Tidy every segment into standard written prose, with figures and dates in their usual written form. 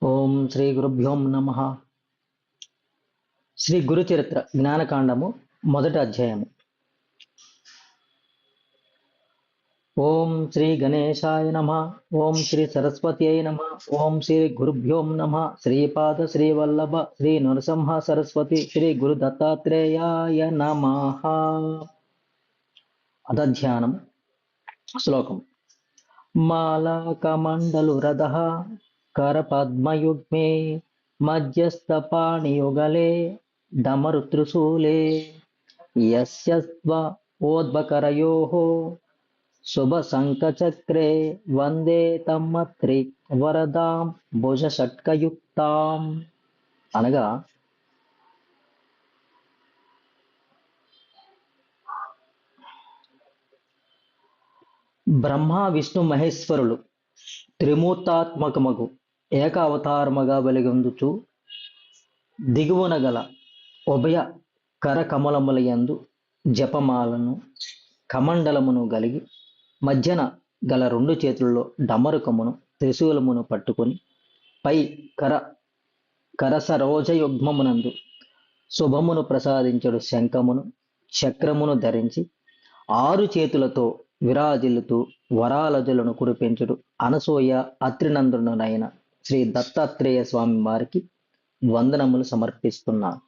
ఓం శ్రీ గురుభ్యో నమ. శ్రీ గురు చరిత్ర జ్ఞానకాండము మొదటి అధ్యాయము. ఓం శ్రీ గణేశాయ నమ. ఓం శ్రీ సరస్వతి అయి నమ. ఓం శ్రీ గురుభ్యో నమ. శ్రీపాద శ్రీవల్లభ శ్రీ నరసింహ సరస్వతి శ్రీ గురు దత్తాత్రేయాయ నమ. అధ్యానం. శ్లోకం. మాలాకమండలు రథ करपद्मयुग्मे मध्यस्थपाणियुगले डमरुत्रिशूले यस्य स्वोद्भकरयोः शुभशङ्खचक्रे वन्दे तन्मत्रि वरदां भुजषट्कयुक्ताम्. అనగా బ్రహ్మ విష్ణు మహేశ్వరులు త్రిమూర్తాత్మకమగు ఏక అవతారముగా వెలుగొందుచు దిగువన గల ఉభయ కరకమలములయందు జపమాలను కమండలమును గలిగి మధ్యన గల రెండు చేతుల్లో డమరుకమును త్రిశూలమును పట్టుకొని పై కరసరోజయుగ్మమునందు శుభమును ప్రసాదించడు శంఖమును చక్రమును ధరించి 6 చేతులతో విరాజిల్లుతూ వరాలజులను కురిపించుడు అనసూయ అత్రినందునైన శ్రీ దత్తాత్రేయ స్వామి వారికి వందనములు సమర్పిస్తున్నాను.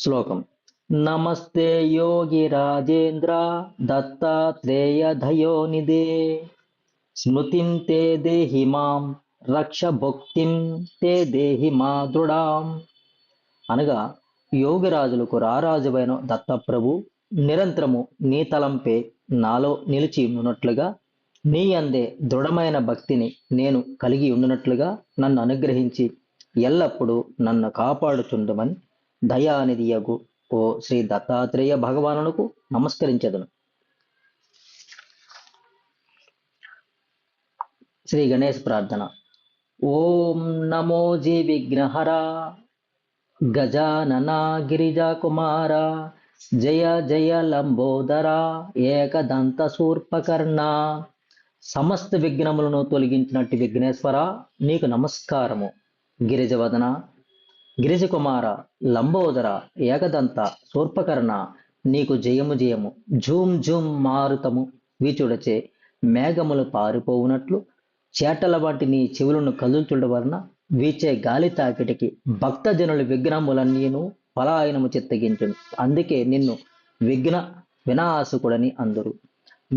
శ్లోకం. నమస్తే యోగి రాజేంద్ర దత్తాత్రేయ దయోనిదే స్మృతిం తే దేహి మాం రక్ష భుక్తిం తే దేహి మా దృఢాం. అనగా యోగిరాజులకు రారాజువైన దత్తప్రభు నిరంతరము నీ తలంపే నాలో నిలిచి ఉన్నట్లుగా నీ అందే దృఢమైన భక్తిని నేను కలిగి ఉన్నట్లుగా నన్ను అనుగ్రహించి ఎల్లప్పుడూ నన్ను కాపాడుచుండమని దయానిధియగు ఓ శ్రీ దత్తాత్రేయ భగవానునకు నమస్కరించదును. శ్రీ గణేష్ ప్రార్థన. ఓం నమో జీ విఘ్నహర గజానన గిరిజా కుమార జయ జయ లంబోదర ఏకదంత శూర్పకర్ణ. సమస్త విఘ్నములను తొలగించినట్టు విఘ్నేశ్వర నీకు నమస్కారము. గిరిజవదన గిరిజకుమార లంబోదర ఏకదంత శూర్పకర్ణ నీకు జయము జయము. జూమ్ జూమ్ మారుతము వీచుడచే మేఘములు పారిపోవునట్లు చేటల వంటి నీ చెవులను కదుల్చుండ వలన వీచే గాలి తాకిటికి భక్తజనుల విఘ్నములన్నీను పలాయనము చిత్తగించును. అందుకే నిన్ను విఘ్న వినాశకుడని అందరు.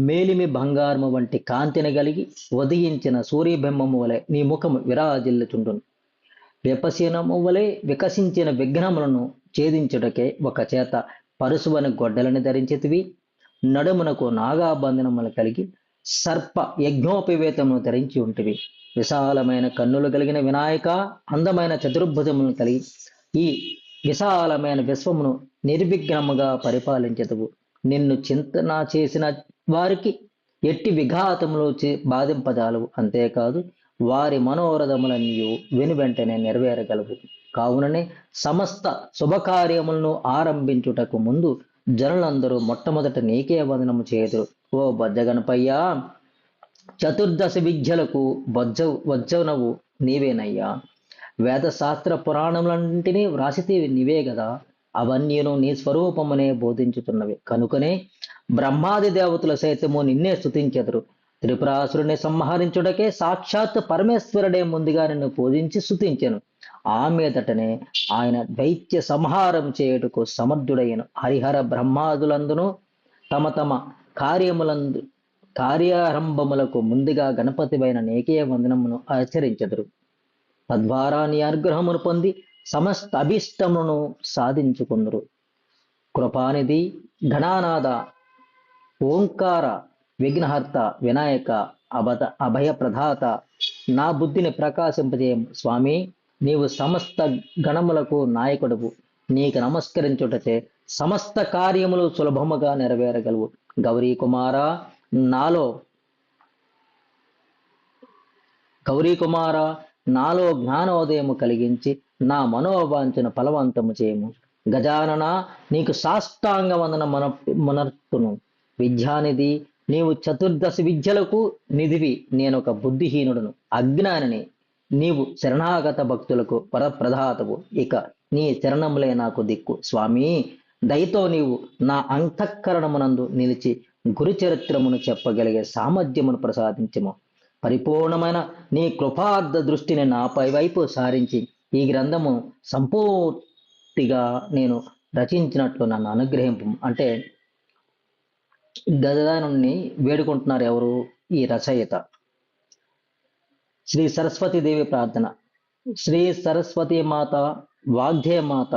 మేలిమి బంగారము వంటి కాంతిని కలిగి ఉదయించిన సూర్యబింబము వలె నీ ముఖము విరాజిల్లుచుండును. విపశీనము వలె వికసించిన విఘ్నములను ఛేదించుటకే ఒక చేత పరుసువని గొడ్డలని ధరించితివి, నడుమునకు నాగాబంధనములు కలిగి సర్ప యజ్ఞోపవేతమును ధరించి ఉంటివి. విశాలమైన కన్నులు కలిగిన వినాయక అందమైన చతుర్భుజములను కలిగి ఈ విశాలమైన విశ్వమును నిర్విఘ్నముగా పరిపాలించదువు. నిన్ను చింతన చేసిన వారికి ఎట్టి విఘాతములు బాధింపజాలవు. అంతేకాదు వారి మనోరథములన్నీ వెను వెంటనే నెరవేరగలవు. కావుననే సమస్త శుభకార్యములను ఆరంభించుటకు ముందు జనులందరూ మొట్టమొదట నీకే వందనము చేయుదురు. ఓ బొజ్జగణపయ్యా, చతుర్దశ విద్యలకు వజ్జనవు నీవేనయ్యా. వేదశాస్త్ర పురాణములన్నింటినీ వ్రాసితే నీవే గదా. అవన్నీను నీ స్వరూపమునే బోధించుతున్నవి. కనుకనే బ్రహ్మాది దేవతలు సైతము నిన్నే స్తుతించెదరు. త్రిపురాసురుని సంహరించుటకే సాక్షాత్ పరమేశ్వరుడే ముందుగా నిన్ను పూజించి స్తుతించెను. ఆ మీదటనే ఆయన దైత్య సంహారం చేయుటకు సమర్థుడైన హరిహర బ్రహ్మాదులందును తమ తమ కార్యారంభములకు ముందుగా గణపతివైన నీకే వందనమును ఆచరించెదరు. తద్వారా నీ అనుగ్రహమును పొంది సమస్త అభిష్టములను సాధించుకుందరు. కృపానిధి ఘనానాద ఓంకార విఘ్నహర్త వినాయక అభయ ప్రదాత నా బుద్ధిని ప్రకాశింపజేయం. స్వామి, నీవు సమస్త గణములకు నాయకుడువు. నీకు నమస్కరించుటచే సమస్త కార్యములు సులభముగా నెరవేరగలవు. గౌరీ కుమార నాలో జ్ఞానోదయము కలిగించి నా మనోవాంఛన ఫలవంతము చేయము. గజానన నీకు సాష్టాంగ వందన మనర్తును. విద్యానిధి నీవు చతుర్దశ విద్యలకు నిధివి, నేనొక బుద్ధిహీనుడను, అజ్ఞానిని. నీవు శరణాగత భక్తులకు వరప్రదాతవు, ఇక నీ చరణములే నాకు దిక్కు. స్వామి, దయతో నీవు నా అంతఃకరణమునందు నిలిచి గురు చరిత్రమును చెప్పగలిగే సామర్థ్యమును ప్రసాదించము. పరిపూర్ణమైన నీ కృపార్థ దృష్టిని నాపై వైపు సారించి ఈ గ్రంథము సంపూర్తిగా నేను రచించినట్లు నన్ను అనుగ్రహింపు. అంటే గజానుని వేడుకుంటున్నారు ఎవరు? ఈ రచయిత. శ్రీ సరస్వతి దేవి ప్రార్థన. శ్రీ సరస్వతి మాత, వాగ్దేవ మాత,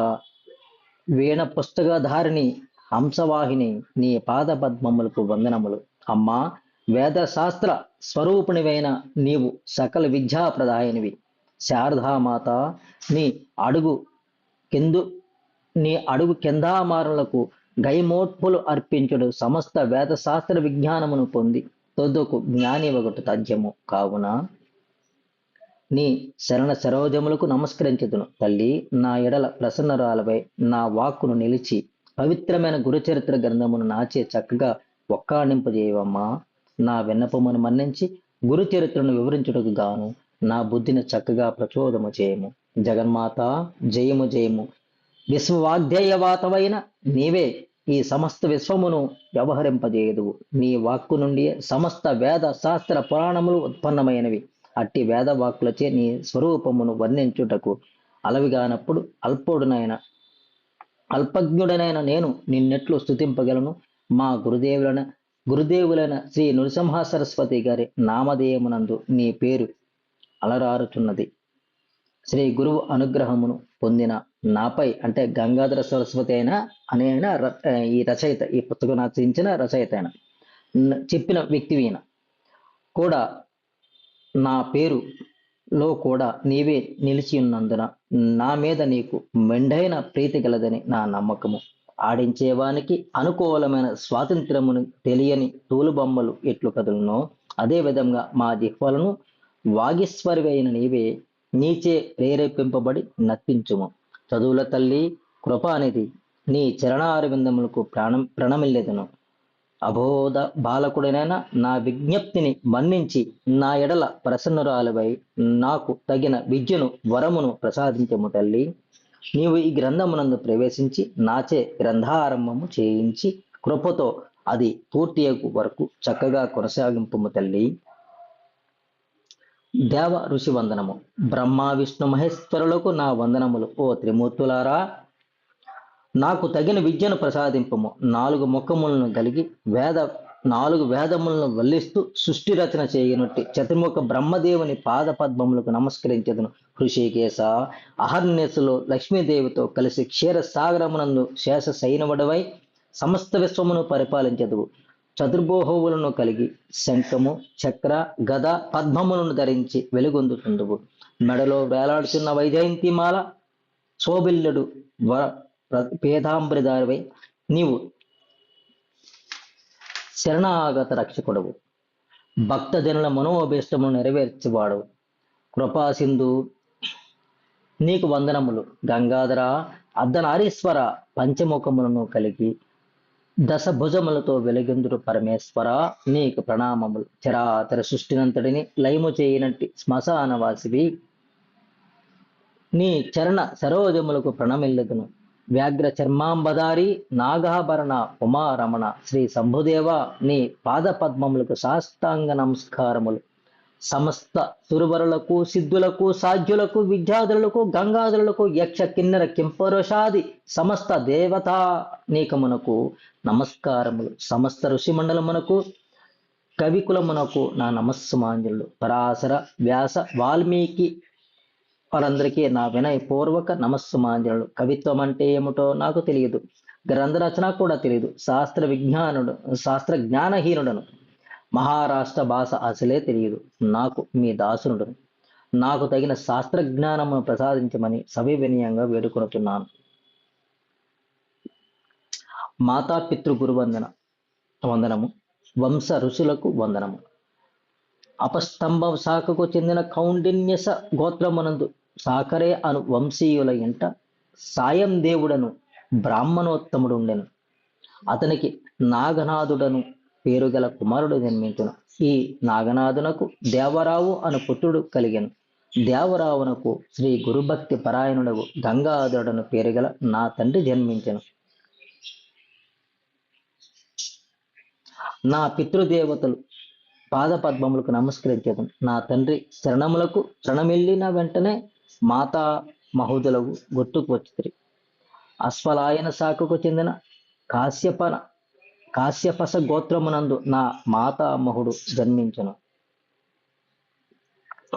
వీణ పుస్తకధారిణి, హంసవాహిని, నీ పాద పద్మములకు వందనములు. అమ్మా, వేద శాస్త్ర స్వరూపిణివైన నీవు సకల విద్యా ప్రదాయనివి. శారదామాత, నీ అడుగు కిందు నీ అడుగు కిందామారులకు గైమోట్పులు అర్పించుడు సమస్త వేద శాస్త్ర విజ్ఞానమును పొంది తొద్దుకు జ్ఞాని ఒకటి తథ్యము కావున నీ శరణ సరోజములకు నమస్కరించుదును. తల్లి, నా ఎడల ప్రసన్నరాలవై నా వాక్కును నిలిచి పవిత్రమైన గురుచరిత్ర గ్రంథమును నాచే చక్కగా ఒక్కాణింపజేయవమ్మా. నా విన్నపమును మన్నించి గురుచరిత్రను వివరించుటకు గాను నా బుద్ధిని చక్కగా ప్రచోదము చేయము. జగన్మాత, జయము జయము. విశ్వవాగ్దేయవాతవైన నీవే ఈ సమస్త విశ్వమును వ్యవహరింపజేయదువు. నీ వాక్కు నుండి సమస్త వేద శాస్త్ర పురాణములు ఉత్పన్నమైనవి. అట్టి వేద వాక్కులచే నీ స్వరూపమును వర్ణించుటకు అలవిగానప్పుడు అల్పజ్ఞుడనైన నేను నిన్నెట్లు స్తుతింపగలను? మా గురుదేవులైన శ్రీ నృసింహ సరస్వతి గారి నామధేయమునందు నీ పేరు అలరారుచున్నది. శ్రీ గురువు అనుగ్రహమును పొందిన నాపై, అంటే గంగాధర సరస్వతి అయిన ఈ రచయిత, ఈ పుస్తకం రచించిన రచయిత అయిన చెప్పిన వ్యక్తి ఈయన కూడా, నా పేరులో కూడా నీవే నిలిచి ఉన్నందున నా మీద నీకు మెండైన ప్రీతి గలదని నా నమ్మకము. ఆడించేవానికి అనుకూలమైన స్వాతంత్రమును తెలియని తూలుబొమ్మలు ఎట్లు కదులునో అదే విధంగా మా జిహ్వలను వాగీశ్వరి అయిన నీవే నీచే ప్రేరేపింపబడి నర్తించుము. చదువుల తల్లి, కృప అనేది నీ చరణారవిందములకు ప్రణమిల్లెదను. అబోధ బాలకుడనైనా నా విజ్ఞప్తిని మన్నించి నా ఎడల ప్రసన్నురాలువై నాకు తగిన విద్యను వరమును ప్రసాదించము తల్లి. నీవు ఈ గ్రంథమునందు ప్రవేశించి నాచే గ్రంథారంభము చేయించి కృపతో అది పూర్తి వరకు చక్కగా కొనసాగింపుము తల్లి. దేవ ఋషి వందనము. బ్రహ్మ విష్ణు మహేశ్వరులకు నా వందనములు. ఓ త్రిమూర్తులారా, నాకు తగిన విద్యను ప్రసాదింపము. 4 ముఖములను కలిగి 4 వేదములను వల్లిస్తూ సృష్టి రచన చేయనుట్టి చతుర్ముఖ బ్రహ్మదేవుని పాద పద్మములకు నమస్కరించదును. హృషికేశ, అహర్నిశలో లక్ష్మీదేవితో కలిసి క్షీర సాగరమునందు శేష సైనవడవై సమస్త విశ్వమును పరిపాలించదువు. చతుర్భోహవులను కలిగి శంఖము, చక్ర, గద, పద్మములను ధరించి వెలుగొందుతుందువు. మెడలో వేలాడుతున్న వైజయంతిమాల శోభిల్లుడు పేదాంబరిదారివై నీవు శరణాగత రక్షకుడవు. భక్తజనుల మనోభీష్టమును నెరవేర్చేవాడవు. కృపాసింధు, నీకు వందనములు. గంగాధర, అర్ధనారీశ్వర, పంచముఖములను కలిగి దశభుజములతో వెలుగొందుడు పరమేశ్వర, నీకు ప్రణామములు. చరాచర సృష్టినంతటిని లయము చేయనట్టి శ్మశానవాసివి, నీ చరణ సరోజములకు ప్రణమిల్లెదను. వ్యాఘ్ర చర్మాంబదారి, నాగాభరణ, ఉమారమణ, శ్రీ శంభుదేవ, నీ పాద పద్మములకు సాష్టాంగ నమస్కారములు. సమస్త సురవరులకు, సిద్ధులకు, సాధ్యులకు, విద్యాధులకు, గంగాధరులకు, యక్ష కిన్నెర కింపరుషాది సమస్త దేవతా నీకమునకు నమస్కారములు. సమస్త ఋషిమండలమునకు, కవికులమునకు నా నమస్సుమాంజలు. పరాశర, వ్యాస, వాల్మీకి వారందరికీ నా వినయపూర్వక నమస్సుమాంజలు. కవిత్వం అంటే ఏమిటో నాకు తెలియదు, గ్రంథ రచన కూడా తెలియదు. శాస్త్ర జ్ఞానహీనుడను. మహారాష్ట్ర భాష అసలే తెలియదు. నాకు మీ దాసునుడను. నాకు తగిన శాస్త్ర జ్ఞానమును ప్రసాదించమని సవినయంగా వేడుకొనుచున్నాను. మాతాపితృ వందనము. వంశ ఋషులకు వందనము. అపస్తంభ శాఖకు చెందిన కౌండిన్యస గోత్రమునందు సాకరే అను వంశీయుల ఇంట సాయం దేవుడను బ్రాహ్మణోత్తముడుండెను. అతనికి నాగనాథుడను పేరు గల కుమారుడు జన్మించును. ఈ నాగనాథునకు దేవరావు అను పుత్రుడు కలిగెను. దేవరావునకు శ్రీ గురుభక్తి పరాయణుడగు గంగాధరుడను పేరు గల నా తండ్రి జన్మించెను. నా పితృదేవతలు పాదపద్మములకు నమస్కరించదు. నా తండ్రి శరణములకు శరణమిల్లిన వెంటనే మాతా మహోదలకు గుర్తుకు వచ్చింది. అశ్వలాయన శాఖకు చెందిన కాశ్యపస గోత్రమునందు నా మాతామహుడు జన్మించను.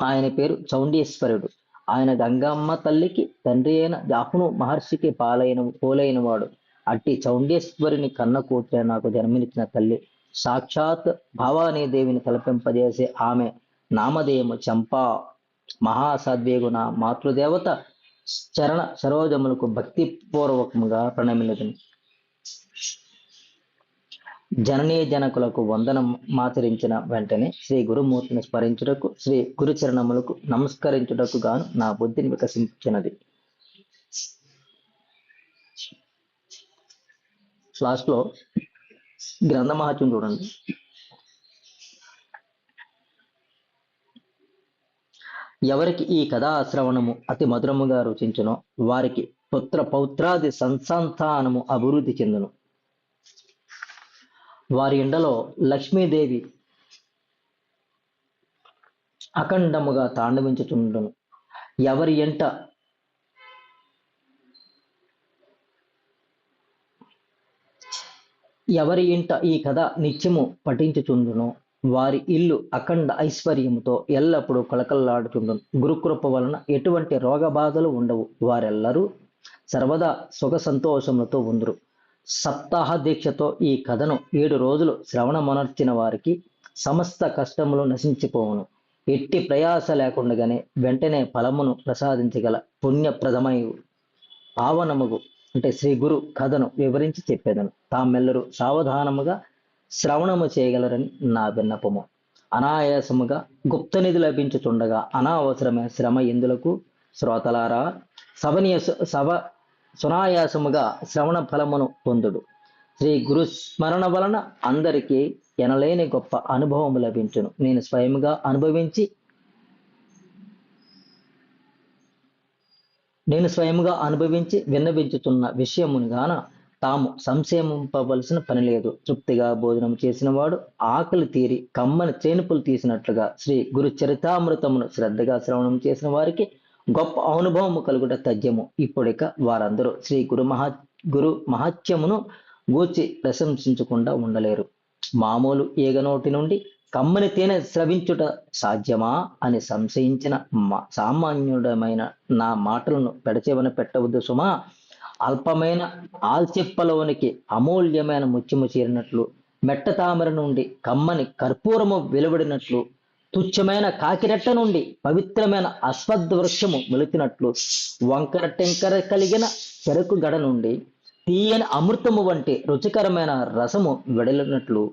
ఆయన పేరు చౌండేశ్వరుడు. ఆయన గంగమ్మ తల్లికి తండ్రి అయిన జాహ్ను మహర్షికి పోలైన వాడు. అట్టి చౌండేశ్వరుని కన్న కూతురే నాకు జన్మనిచ్చిన తల్లి. సాక్షాత్ భవానీదేవిని తలపింపజేసే ఆమె నామధేయము చంపా. మహాసద్వేగు నా మాతృదేవత చరణ సరోజములకు భక్తిపూర్వకముగా ప్రణమిలదు. జననీ జనకులకు వందనం మాచరించిన వెంటనే శ్రీ గురుమూర్తిని స్మరించుటకు, శ్రీ గురుచరణములకు నమస్కరించుటకు గాను నా బుద్ధిని వికసించినది. లాస్ట్ లో గ్రంథ మహత్యం చూడండి. ఎవరికి ఈ కథా శ్రవణము అతి మధురముగా రుచించునో వారికి పుత్ర పౌత్రాది సంతానము అభివృద్ధి చెందును. వారి ఇండలో లక్ష్మీదేవి అఖండముగా తాండవించుచుండును. ఎవరి ఇంట ఈ కథ నిత్యము పఠించుచుండును వారి ఇల్లు అఖండ ఐశ్వర్యముతో ఎల్లప్పుడూ కలకల్లాడుచుండును. గురుకృప వలన ఎటువంటి రోగ బాధలు ఉండవు. వారెల్లరూ సర్వదా సుఖ సంతోషములతో ఉందరు. సప్తాహ దీక్షతో ఈ కథను 7 రోజులు శ్రవణమనర్చిన వారికి సమస్త కష్టములు నశించిపోవును. ఎట్టి ప్రయాస లేకుండగానే వెంటనే ఫలమును ప్రసాదించగల పుణ్యప్రదమై పావనముగు అంటే శ్రీ గురు కథను వివరించి చెప్పేదను. తామెల్లరూ సావధానముగా శ్రవణము చేయగలరని నా విన్నపము. అనాయాసముగా గుప్త నిధి లభించుతుండగా అనవసరమైన శ్రమ ఎందులకు? శ్రోతలారా, సునాయాసముగా శ్రవణ ఫలమును పొందుడు. శ్రీ గురు స్మరణ వలన అందరికీ ఎనలేని గొప్ప అనుభవము లభించును. నేను స్వయముగా అనుభవించి విన్నవించుతున్న విషయమును గాన తాము సంశయింపవలసిన పని లేదు. తృప్తిగా భోజనం చేసిన వాడు ఆకలి తీరి కమ్మని చేనుపులు తీసినట్లుగా శ్రీ గురు చరితామృతమును శ్రద్ధగా శ్రవణం చేసిన వారికి గొప్ప అనుభవము కలుగుట తథ్యము. ఇప్పుడిక వారందరూ శ్రీ గురు మహత్యమును గూర్చి ప్రశంసించకుండా ఉండలేరు. మామూలు ఏగనోటి నుండి కమ్మని తేనె స్రవించుట సాధ్యమా అని సంశయించిన సామాన్యుడమైన నా మాటలను పెడచెవన పెట్టవద్దు సుమా. అల్పమైన ఆల్చిప్పలోనికి అమూల్యమైన ముత్యము చేరినట్లు, మెట్ట తామర నుండి కమ్మని కర్పూరము వెలువడినట్లు, తుచ్చమైన కాకిరెట్ట నుండి పవిత్రమైన అశ్వత్థవృక్షము మొలిచినట్లు, వంకర టెంకర కలిగిన చెరకు గడ నుండి తీయని అమృతము వంటి రుచికరమైన రసము వెడలినట్లు,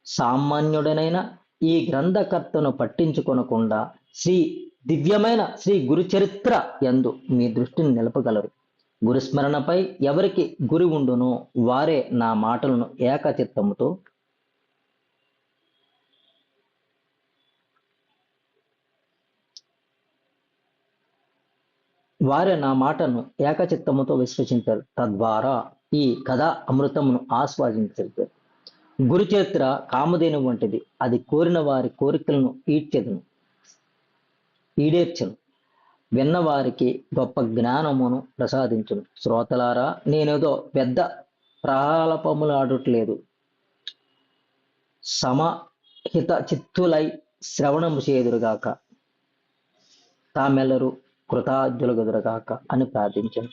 సామాన్యుడనైన ఈ గ్రంథకర్తను పట్టించుకొనకుండా దివ్యమైన శ్రీ గురుచరిత్ర యందు మీ దృష్టిని నిలపగలరు. గురుస్మరణపై ఎవరికి గురి ఉండునో వారే నా మాటలను ఏకచిత్తముతో విశ్వసించారు. తద్వారా ఈ కథా అమృతమును ఆస్వాదించారు. గురుచరిత్ర కామధేను వంటిది. అది కోరిన వారి కోరికలను ఈడేర్చను. విన్నవారికి గొప్ప జ్ఞానమును ప్రసాదించును. శ్రోతలారా, నేనేదో పెద్ద ప్రలాపములాడట్లేదు. సమహిత చిత్తులై శ్రవణము చేదురుగాక, తామెల్లరూ కృతార్థులగుదురుగాక అని ప్రార్థించను.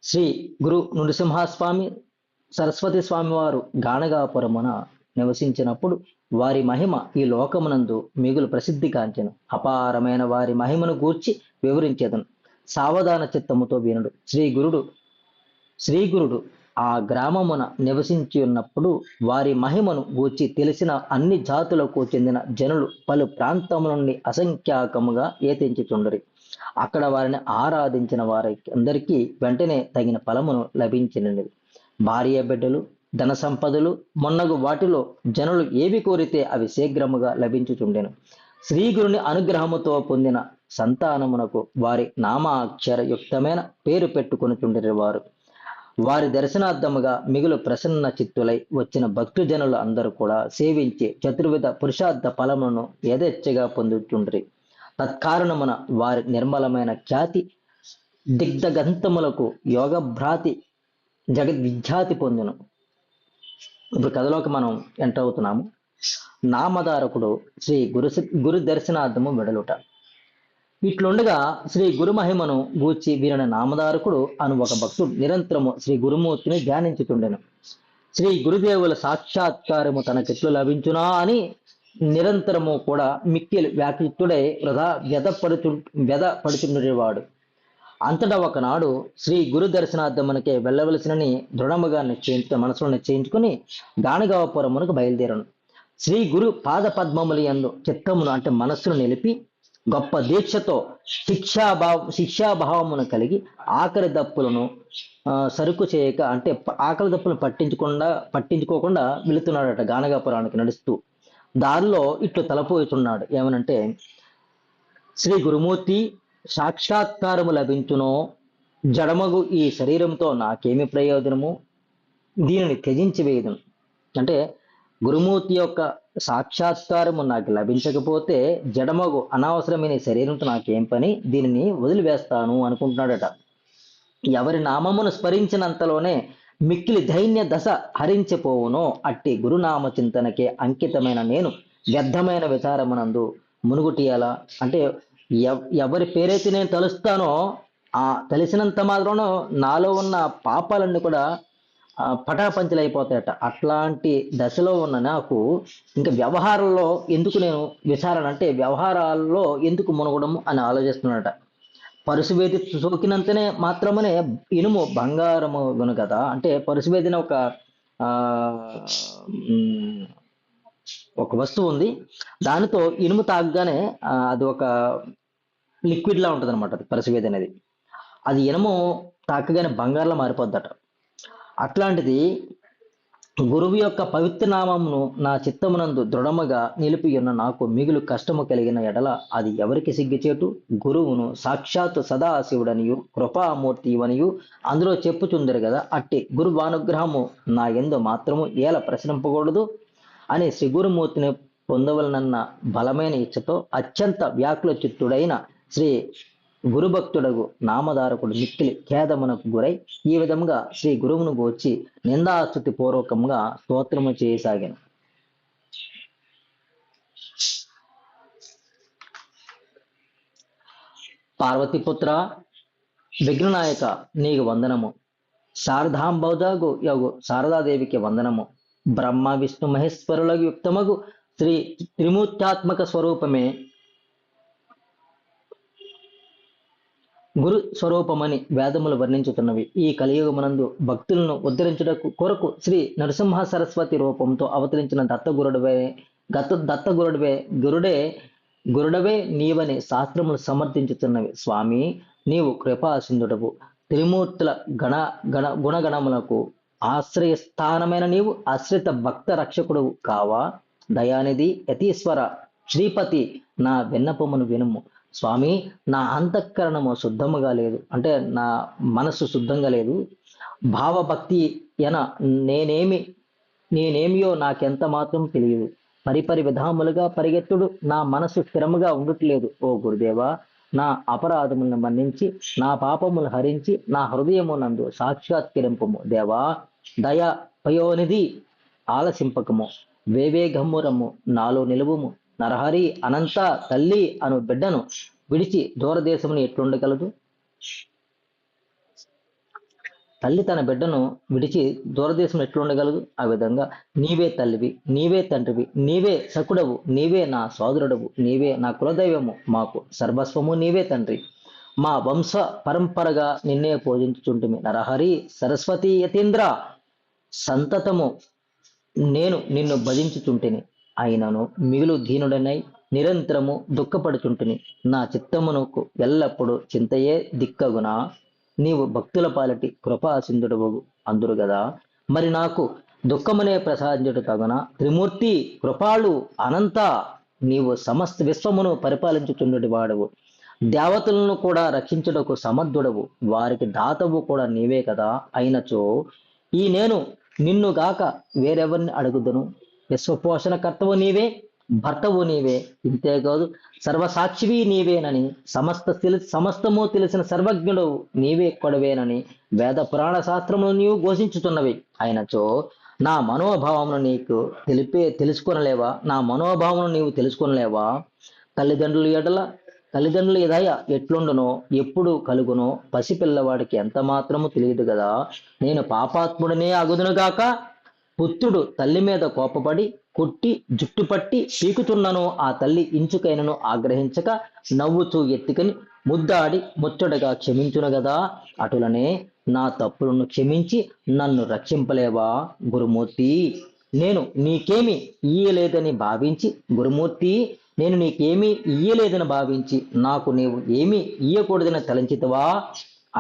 శ్రీ గురు నృసింహస్వామి సరస్వతి స్వామి వారు గాణగాపురమున నివసించినప్పుడు వారి మహిమ ఈ లోకమునందు మిగులు ప్రసిద్ధిగాంచెను. అపారమైన వారి మహిమను గూర్చి వివరించేదను. సావధాన చిత్తముతో వినుడు. శ్రీగురుడు ఆ గ్రామమున నివసించి ఉన్నప్పుడు వారి మహిమను గూర్చి తెలిసిన అన్ని జాతులకు చెందిన జనులు పలు ప్రాంతముల నుండి అసంఖ్యాకముగా ఏతించుచుండరి. అక్కడ వారిని ఆరాధించిన వారికి అందరికీ వెంటనే తగిన ఫలమును లభించినది. భార్య బిడ్డలు, ధన సంపదలు మొన్నగు వాటిలో జనులు ఏవి కోరితే అవి శీఘ్రముగా లభించుచుండెను. శ్రీగురుని అనుగ్రహముతో పొందిన సంతానమునకు వారి నామాక్షరయుక్తమైన పేరు పెట్టుకొనుచుండెను. వారి దర్శనార్థముగా మిగులు ప్రసన్న చిత్తులై వచ్చిన భక్తుజనులు అందరూ కూడా సేవించి చతుర్విధ పురుషార్థ ఫలమును యథేచ్ఛగా పొందుతుండ్రి. తత్కారణమున వారి నిర్మలమైన ఖ్యాతి దిగ్ధగంతములకు యోగభ్రాతి జగద్విఖ్యాతి పొందును. ఇప్పుడు కథలోకి మనం ఎంటర్ అవుతున్నాము. నామధారకుడు శ్రీ గురు దర్శనార్థము వెడలుట. ఇట్లుండగా శ్రీ గురు మహిమను గూర్చి వీరిన నామధారకుడు అను ఒక భక్తుడు నిరంతరము శ్రీ గురుమూర్తిని ధ్యానించుతుండెను. శ్రీ గురుదేవుల సాక్షాత్కారము తనకెట్లు లభించునా అని నిరంతరము కూడా మిక్కిలి వ్యాకుతుడై వృధా వ్యధపడుచుండేవాడు. అంతటా ఒకనాడు శ్రీ గురు దర్శనార్థమునకే వెళ్ళవలసినని దృఢముగా మనసులో నిశ్చయించుకుని గాణగాపురమునకు బయలుదేరను. శ్రీ గురు పాద పద్మముల యందు చిత్తమును అంటే మనస్సును నిలిపి గొప్ప దీక్షతో శిక్షాభావమును కలిగి ఆకలి దప్పులను సరుకు చేయక అంటే ఆకలి దప్పులను పట్టించుకోకుండా వెళుతున్నాడట. గానగాపురానికి నడుస్తూ దారిలో ఇట్లు తలపోతున్నాడు. ఏమనంటే, శ్రీ గురుమూర్తి సాక్షాత్కారము లభించునో, జడమగు ఈ శరీరంతో నాకేమి ప్రయోజనము, దీనిని త్యజించి వేయదును. అంటే గురుమూర్తి యొక్క సాక్షాత్కారము నాకు లభించకపోతే జడమగు అనవసరమైన శరీరంతో నాకేం పని, దీనిని వదిలివేస్తాను అనుకుంటున్నాడట. ఎవరి నామమును స్మరించినంతలోనే మిక్కిలి దైన్య దశ హరించిపోవునో అట్టి గురునామ చింతనకే అంకితమైన నేను వ్యర్థమైన విచారమునందు మునుగుటి ఎలా అంటే ఎవరి పేరైతే నేను తలుస్తానో ఆ తెలిసినంత మాత్రం నాలో ఉన్న పాపాలన్నీ కూడా పటాపంచలైపోతాయట. అట్లాంటి దశలో ఉన్న నాకు ఇంకా వ్యవహారాల్లో ఎందుకు నేను విచారణ అంటే వ్యవహారాల్లో ఎందుకు మునగడం అని ఆలోచిస్తున్నాడట. పరుసువేది సోకినంతనే మాత్రమే ఇనుము బంగారము గను కదా. అంటే పరుసువేదిన ఒక వస్తువు ఉంది, దానితో ఇనుము తాగగానే అది ఒక లిక్విడ్ లా ఉంటుంది అనమాట. అది పరుసువేది అనేది, అది ఇనుము తాకగానే బంగారంలో మారిపోద్దట. అట్లాంటిది గురువు యొక్క పవిత్ర నామమును నా చిత్తమునందు దృఢముగా నిలిపి ఉన్న నాకు మిగులు కష్టము కలిగిన ఎడల అది ఎవరికి సిగ్గిచేటు. గురువును సాక్షాత్తు సదాశివుడనియు కృపామూర్తి ఇవనియు అందులో చెప్పుచుందరు కదా. అట్టి గురువానుగ్రహము నా యందు మాత్రము ఏల ప్రశ్నింపకూడదు అని శ్రీ గురుమూర్తిని పొందవలనన్న బలమైన ఇచ్చతో అత్యంత వ్యాకుల చిత్తుడైన శ్రీ గురుభక్తుడగు నామధారకుడు మిక్కిలి ఖేదమునకు గురై ఈ విధంగా శ్రీ గురువును గోచి నిందాస్తుతి పూర్వకంగా స్తోత్రము చేయసాగాను. పార్వతీపుత్ర విఘ్ననాయక నీకు వందనము. శారదాంబౌజాగు యగు శారదాదేవికి వందనము. బ్రహ్మ విష్ణు మహేశ్వరులకు యుక్తమగు శ్రీ త్రిమూర్త్యాత్మక స్వరూపమే గురు స్వరూపమని వేదములు వర్ణించుతున్నవి. ఈ కలియుగమునందు భక్తులను ఉద్ధరించుటకు కొరకు శ్రీ నరసింహ సరస్వతి రూపంతో అవతరించిన గురుడవే నీవని శాస్త్రములు సమర్థించుతున్నవి. స్వామి, నీవు కృపాసింధుడవు. త్రిమూర్తుల గుణగణములకు ఆశ్రయస్థానమైన నీవు ఆశ్రిత భక్త రక్షకుడు కావా. దయానిధి యతీశ్వర శ్రీపతి నా విన్నపమును వినుము. స్వామి, నా అంతఃకరణము శుద్ధముగా లేదు, అంటే నా మనస్సు శుద్ధంగా లేదు. భావభక్తి ఎన నేనేమియో నాకెంత మాత్రం తెలియదు. పరిపరి విధాములుగా పరిగెత్తుడు నా మనసు స్థిరముగా ఉండట్లేదు. ఓ గురుదేవా, నా అపరాధములను మన్నించి నా పాపములు హరించి నా హృదయమునందు సాక్షాత్కరింపము. దేవా, దయ పయోనిధి ఆలసింపకము. వేవేగమ్మురము నాలో నిలువుము. నరహరి అనంత తల్లి అను బిడ్డను విడిచి దూరదేశమును ఎట్లుండగలదు. తల్లి తన బిడ్డను విడిచి దూరదేశం ఎట్లుండగలదు. ఆ విధంగా నీవే తల్లివి, నీవే తండ్రివి, నీవే సకుడవు, నీవే నా సోదరుడవు, నీవే నా కులదైవము, మాకు సర్వస్వము నీవే తండ్రి. మా వంశ పరంపరగా నిన్నే పూజించుచుంటిమి. నరహరి సరస్వతి యతీంద్ర సంతతము నేను నిన్ను భజించుచుంటిని. అయినను మిగులు దీనుడనై నిరంతరము దుఃఖపడుచుంటిని. నా చిత్తమునకు ఎల్లప్పుడూ చింతయే దిక్కగునా. నీవు భక్తుల పాలటి కృపాసింధుడవు అందురు గదా. మరి నాకు దుఃఖమునే ప్రసాదించుట తగున? త్రిమూర్తి కృపాళు అనంత, నీవు సమస్త విశ్వమును పరిపాలించుచుండటి వాడవు, దేవతలను కూడా రక్షించుటకు సమర్థుడవు, వారికి దాతవు కూడా నీవే కదా. అయినచో ఈ నేను నిన్ను గాక వేరెవరిని అడుగుదును? విశ్వపోషణ కర్తవు నీవే, భర్తవు నీవే, ఇంతేకాదు సర్వసాక్షివి నీవేనని, సమస్తము తెలిసిన సర్వజ్ఞుడు నీవే కొడవేనని వేద పురాణ శాస్త్రములు నీవు ఘోషించుతున్నవి. అయినచో నా మనోభావమును నీకు తెలుసుకొనలేవా? నా మనోభావమును నీవు తెలుసుకొనలేవా? తల్లిదండ్రుల ఎదయ ఎట్లుండునో, ఎప్పుడు కలుగునో పసిపిల్లవాడికి ఎంత మాత్రము తెలియదు కదా. నేను పాపాత్ముడనే అగుదునుగాక, పుత్రుడు తల్లి మీద కోపపడి కొట్టి జుట్టుపట్టి పీకుతున్నను, ఆ తల్లి ఇంచుకైనను ఆగ్రహించక నవ్వుతూ ఎత్తుకని ముద్దాడి ముచ్చటగా క్షమించును గదా. అటులనే నా తప్పులను క్షమించి నన్ను రక్షింపలేవా గురుమూర్తి? నేను నీకేమి ఇయ్యలేదని భావించి నాకు నీవు ఏమీ ఇయ్యకూడదని తలంచితవా?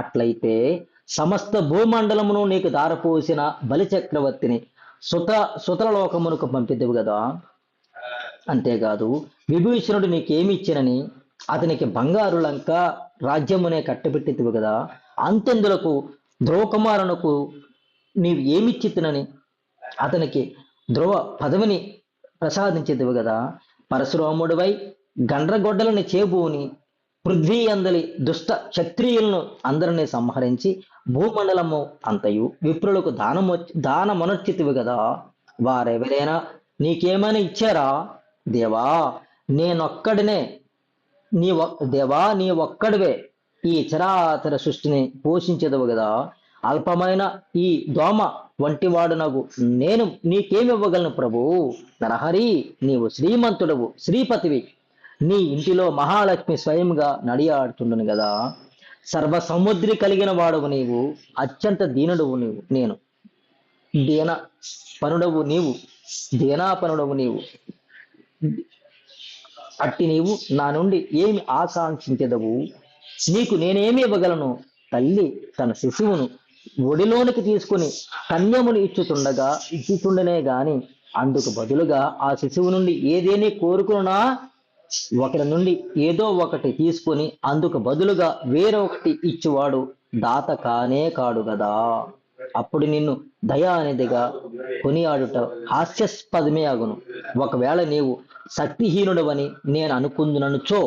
అట్లయితే సమస్త భూమండలమును నీకు దారపోసిన బలిచక్రవర్తిని సుతల లోకమునకు పంపిద్దవు కదా. అంతేకాదు విభీషణుడు నీకేమి ఇచ్చినని అతనికి బంగారు లంక రాజ్యమునే కట్టబెట్టిద్దువు కదా. అంతెందులకు ధ్రువకుమారునకు నీవు ఏమిచ్చితునని అతనికి ధ్రువ పదవిని ప్రసాదించేదివు కదా. పరశురాముడివై గండ్రగొడ్డలని చేబూని పృథ్వీ అందలి దుష్ట క్షత్రియులను అందరినీ సంహరించి భూమండలము అంతయు విప్రులకు దానమనర్చితివి కదా. వారెవరైనా నీకేమైనా ఇచ్చారా? దేవా నేనొక్కడినే నీ ఒక్కడివే ఈ చరాచర సృష్టిని పోషించదవు కదా. అల్పమైన ఈ దోమ వంటి వాడునగు నేను నీకేమివ్వగలను ప్రభు? నరహరి, నీవు శ్రీమంతుడవు, శ్రీపతివి, నీ ఇంటిలో మహాలక్ష్మి స్వయంగా నడియాడుతుండను కదా. సర్వ సముద్రి కలిగిన వాడవు నీవు, అత్యంత దీనుడవు నేను దీనాపనుడవు నీవు. అట్టి నీవు నా నుండి ఏమి ఆకాంక్షించదవు? నీకు నేనేమి ఇవ్వగలను? తల్లి తన శిశువును ఒడిలోనికి తీసుకుని కన్యమును ఇచ్చుతుండనే గాని అందుకు బదులుగా ఆ శిశువు నుండి ఏదేని కోరుకున్నా ఒకరి నుండి ఏదో ఒకటి తీసుకుని అందుకు బదులుగా వేరొకటి ఇచ్చువాడు దాత కానే కాడు గదా. అప్పుడు నిన్ను దయానిధిగా కొనియాడుట హాస్యాస్పదమే అగును. ఒకవేళ నీవు శక్తిహీనుడవని నేను అనుకుందుననుచో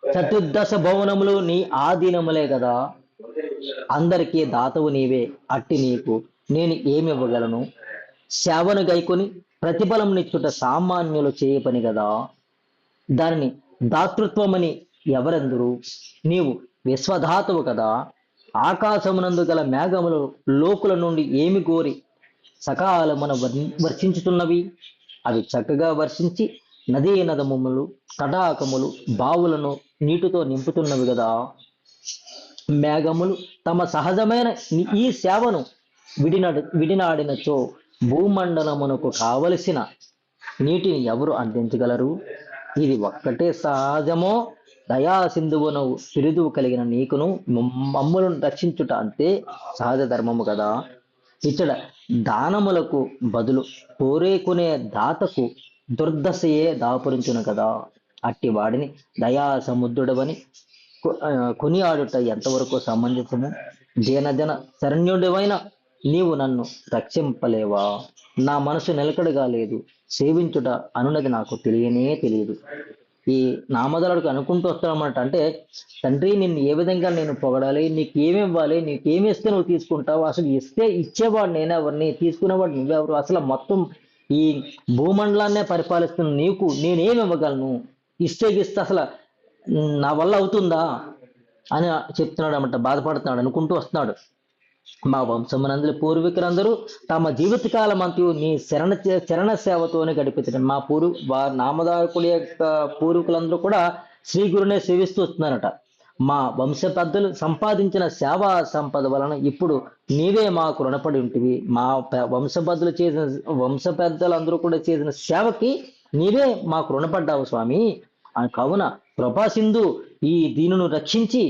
చతుర్దశ భవనములు నీ ఆధీనములే కదా. అందరికీ దాతవు నీవే. అట్టి నీకు నేను ఏమివ్వగలను? సేవను గైకొని ప్రతిఫలం నిచ్చుట సామాన్యులు చేయ పని కదా. దానిని దాతృత్వమని ఎవరెందురు? నీవు విశ్వధాతువు కదా. ఆకాశమునందు గల మేఘములు లోకుల నుండి ఏమి కోరి సకాలమున వర్షించుతున్నవి? అవి చక్కగా వర్షించి నదీ నదములు తటాకములు బావులను నీటితో నింపుతున్నవి కదా. మేఘములు తమ సహజమైన ఈ సేవను విడినాడినచో భూమండలమునకు కావలసిన నీటిని ఎవరు అందించగలరు? ఇది ఒక్కటే సహజమో దయాసింధువునవు పిరుదువు కలిగిన నీకును మమ్ములను రక్షించుట అంతే సహజ ధర్మము కదా. ఇచ్చట దానములకు బదులు కోరేకునే దాతకు దుర్దశయే దాపురించును కదా. అట్టి వాడిని దయా సముద్రుడవని కొనియాడుట ఎంతవరకు సమంజసము? జన శరణ్యుడివైన నీవు నన్ను రక్షింపలేవా? నా మనసు నిలకడగా లేదు, సేవించుట అనున్నది నాకు తెలియదు. ఈ నామదలుడికి అనుకుంటూ వస్తానమాట. అంటే తండ్రి నిన్ను ఏ విధంగా నేను పొగడాలి, నీకు ఏమి ఇవ్వాలి, నీకు ఏమి ఇస్తే నువ్వు తీసుకుంటావు, అసలు ఇచ్చేవాడు నేనెవరిని, తీసుకునేవాడు నువ్వెవరు, అసలు మొత్తం ఈ భూమండలాన్నే పరిపాలిస్తున్న నీకు నేనేమి ఇవ్వగలను, ఇస్తే అసలు నా వల్ల అవుతుందా అని చెప్తున్నాడు అన్నమాట. బాధపడుతున్నాడు, అనుకుంటూ వస్తున్నాడు. మా వంశమునందరి పూర్వీకులందరూ తమ జీవితకాలం అంతయు నీ చరణ సేవతోనే గడిపించడం. నామదాయకుడి యొక్క పూర్వీకులందరూ కూడా శ్రీ గురునే సేవిస్తూ వస్తున్నారట. మా వంశ పెద్దలు సంపాదించిన సేవా సంపద వలన ఇప్పుడు నీవే మాకు రుణపడి ఉంటివి. మా వంశ పెద్దలందరూ కూడా చేసిన సేవకి నీవే మాకు రుణపడ్డావు స్వామి. కావున కృపాసింధు ఈ దీనును రక్షించి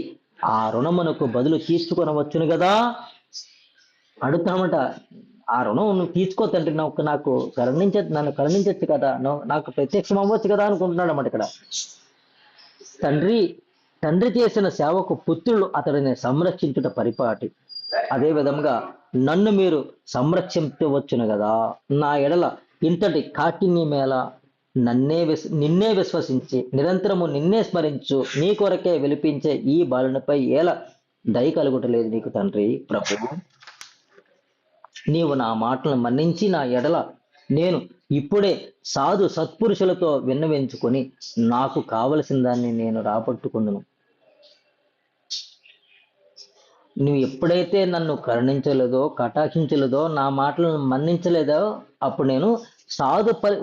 ఆ రుణమునకు బదులు తీసుకొనవచ్చును కదా. అడుగుతామట. ఆ రుణం నువ్వు తీసుకో తండ్రి, నాకు నన్ను కరుణించచ్చు కదా, నాకు ప్రత్యక్షం అవ్వచ్చు కదా అనుకుంటున్నాడు అన్నమాట ఇక్కడ. తండ్రి తండ్రి చేసిన సేవకు పుత్రులు అతడిని సంరక్షించుట పరిపాటి. అదే విధంగా నన్ను మీరు సంరక్షించవచ్చును కదా. నా ఎడల ఇంతటి కాఠిన్యమేళ, నిన్నే విశ్వసించి నిరంతరము నిన్నే స్మరించు నీ కొరకే విలిపించే ఈ బాలునిపై ఏల దయ కలుగుటలేదు నీకు తండ్రి. ప్రభు, నీవు నా మాటలను మన్నించి నా ఎడల నేను ఇప్పుడే సాధు సత్పురుషులతో విన్నవించుకొని నాకు కావలసిన దాన్ని నేను రాబట్టుకుందును. నువ్వు ఎప్పుడైతే నన్ను కరుణించలేదో, కటాక్షించలేదో, నా మాటలను మన్నించలేదో, అప్పుడు నేను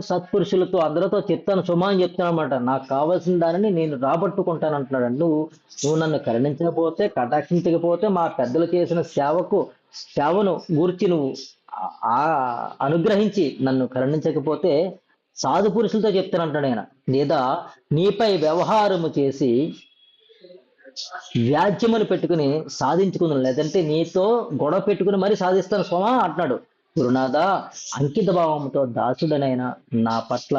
సత్పురుషులతో అందరితో చెప్తాను, సుమా అని చెప్తాను అనమాట. నాకు కావాల్సిన దానిని నేను రాబట్టుకుంటాను అంటున్నాడు. నువ్వు నన్ను కరుణించకపోతే, కటాక్షించకపోతే, మా పెద్దలు చేసిన సేవను గూర్చి నువ్వు అనుగ్రహించి నన్ను కరుణించకపోతే సాధు పురుషులతో చెప్తానంటాడు ఆయన. లేదా నీపై వ్యవహారము చేసి వ్యాజ్యములు పెట్టుకుని సాధించుకుందాం, లేదంటే నీతో గొడవ పెట్టుకుని మరీ సాధిస్తాను స్వామా అంటున్నాడు. గురునాథ, అంకిత భావంతో దాసుడనైనా నా పట్ల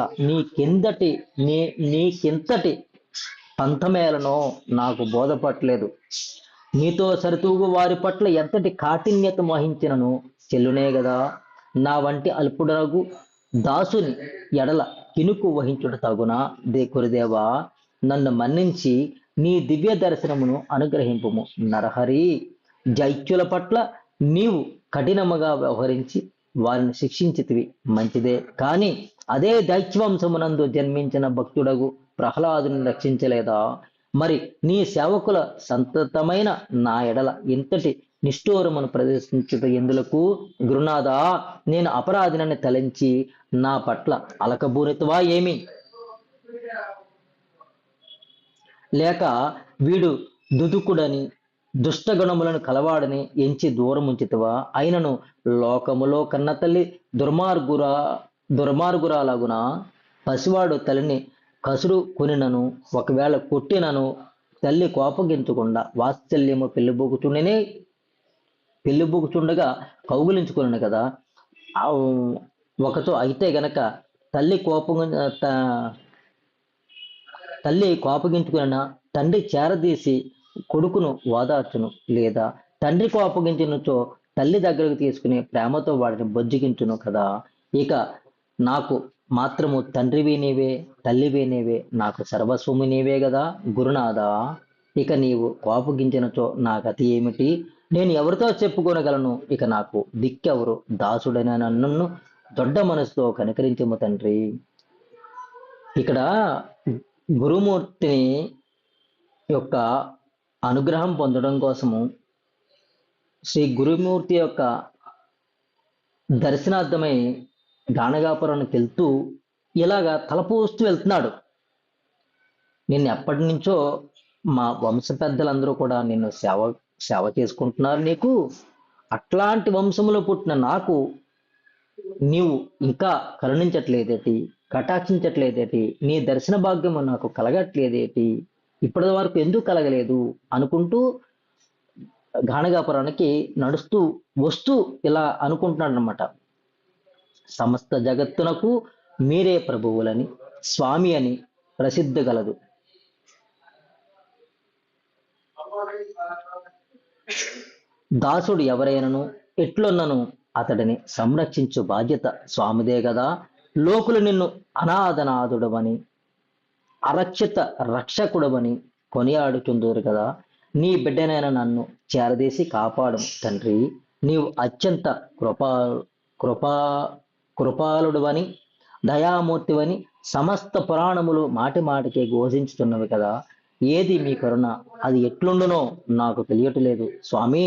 నీకింతటి పంథమేలనో నాకు బోధపట్టలేదు. నీతో సరితూగు వారి పట్ల ఎంతటి కాఠిన్యత వహించినను చెల్లునే గదా. నా వంటి అల్పుడగు దాసుని ఎడల కినుకు వహించుట తగునా. గురుదేవా, నన్ను మన్నించి నీ దివ్య దర్శనమును అనుగ్రహింపుము. నరహరి, జైత్యుల పట్ల నీవు కఠినముగా వ్యవహరించి వారిని శిక్షించితివి, మంచిదే. కానీ అదే దైత్యవంశమునందు జన్మించిన భక్తుడగు ప్రహ్లాదుని రక్షించలేదా? మరి నీ సేవకుల సంతతమైన నా ఎడల ఇంతటి నిష్ఠూరమును ప్రదర్శించుట ఎందులకు? గురునాథ, నేను అపరాధినని తలంచి నా పట్ల అలకబూనితవా ఏమి? లేక వీడు దుదుకుడని దుష్టగుణములను కలవాడని ఎంచి దూరముంచితవా? అయినను లోకములో కన్న తల్లి దుర్మార్గురాలగున. పసివాడు తల్లిని కసురు కొనినను, ఒకవేళ కొట్టినను తల్లి కోపగించకుండా వాత్సల్యము పెళ్ళిబుకుచుండగా కౌగులించుకున్నాను కదా. ఒకతో అయితే గనక తల్లి కోపగించుకున్న తండ్రి చేరదీసి కొడుకును ఓదార్చును, లేదా తండ్రి కోపగించినచో తల్లి దగ్గరకు తీసుకుని ప్రేమతో వాడిని బొజ్జిగించును కదా. ఇక నాకు మాత్రము తండ్రివి నీవే, తల్లివి నీవే, నాకు సర్వస్వము నీవే కదా. గురునాథ, ఇక నీవు కోపగించినచో నా గతి ఏమిటి? నేను ఎవరితో చెప్పుకోనగలను? ఇక నాకు దిక్కెవరు? దాసుడైన నన్ను దొడ్డ మనసుతో కనికరించము తండ్రి. ఇక్కడ గురుమూర్తిని యొక్క అనుగ్రహం పొందడం కోసము శ్రీ గురుమూర్తి యొక్క దర్శనార్థమై గాణగాపురానికి వెళ్తూ ఇలాగా తలపోస్తూ వెళ్తున్నాడు. నిన్ను ఎప్పటి నుంచో మా వంశ పెద్దలందరూ కూడా నిన్ను సేవ చేసుకుంటున్నారు. నీకు అట్లాంటి వంశంలో పుట్టిన నాకు నీవు ఇంకా కరుణించట్లేదేటి, కటాక్షించట్లేదేటి, నీ దర్శన భాగ్యము నాకు కలగట్లేదేటి, ఇప్పటి వరకు ఎందుకు కలగలేదు అనుకుంటూ గాణగాపురానికి నడుస్తూ వస్తూ ఇలా అనుకుంటున్నాడు అనమాట. సమస్త జగత్తునకు మీరే ప్రభువులని, స్వామి అని ప్రసిద్ధి గలదు. దాసుడు ఎవరైనను ఎట్లున్నను అతడిని సంరక్షించు బాధ్యత స్వామిదే గదా. లోకులు నిన్ను అనాథనాథుడవని, అరక్షిత రక్షకుడవని కొనియాడుచుందురు కదా. నీ బిడ్డనైన నన్ను చేరదీసి కాపాడు తండ్రి. నీవు అత్యంత కృపాలుడువని, దయామూర్తివని సమస్త పురాణములు మాటి మాటికి ఘోషించుతున్నవి కదా. ఏది మీ కరుణ? అది ఎట్లుండునో నాకు తెలియట్లేదు స్వామి.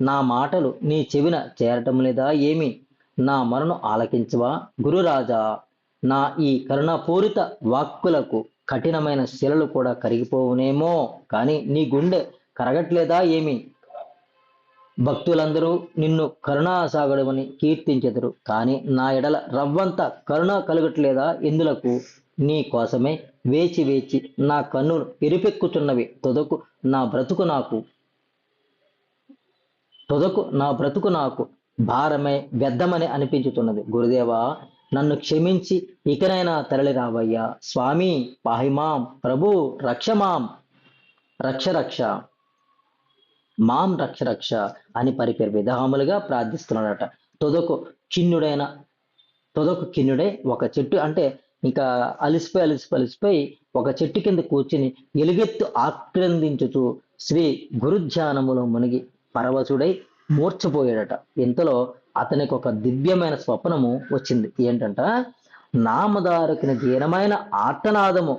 నా మాటలు నీ చెవిన చేరటం లేదా ఏమి? నా మరణం ఆలకించవా గురురాజా? నా ఈ కరుణాపూరిత వాక్కులకు కఠినమైన శిలలు కూడా కరిగిపోవునేమో, కానీ నీ గుండె కరగట్లేదా ఏమి? భక్తులందరూ నిన్ను కరుణాసాగరువని కీర్తించెదరు, కానీ నా ఎడల రవ్వంత కరుణ కలగట్లేదా? ఎందులకు? నీ కోసమే వేచి వేచి నా కన్నులు ఎరిపెక్కుచున్నవి. తుదకు నా బ్రతుకు నాకు భారమే వ్యర్థమని అనిపించుతున్నది. గురుదేవా, నన్ను క్షమించి ఇకనైనా తరలి రావయ్యా. స్వామి పాహిమాం, ప్రభు రక్షమాం, రక్ష రక్ష, మాం రక్ష రక్ష అని పరిపేరు విధాములుగా ప్రార్థిస్తున్నాడట. తొదకు చిన్నుడైన తొదకు కిన్నుడై ఒక చెట్టు, అంటే ఇంకా అలిసిపోయి ఒక చెట్టు కింద కూర్చుని ఎలుగెత్తు ఆక్రందించుతూ శ్రీ గురుధ్యానములో మునిగి పరవశుడై మూర్ఛపోయాడట. ఇంతలో అతనికి ఒక దివ్యమైన స్వప్నము వచ్చింది. ఏంటంట, నామధారకుని దీనమైన ఆర్తనాదము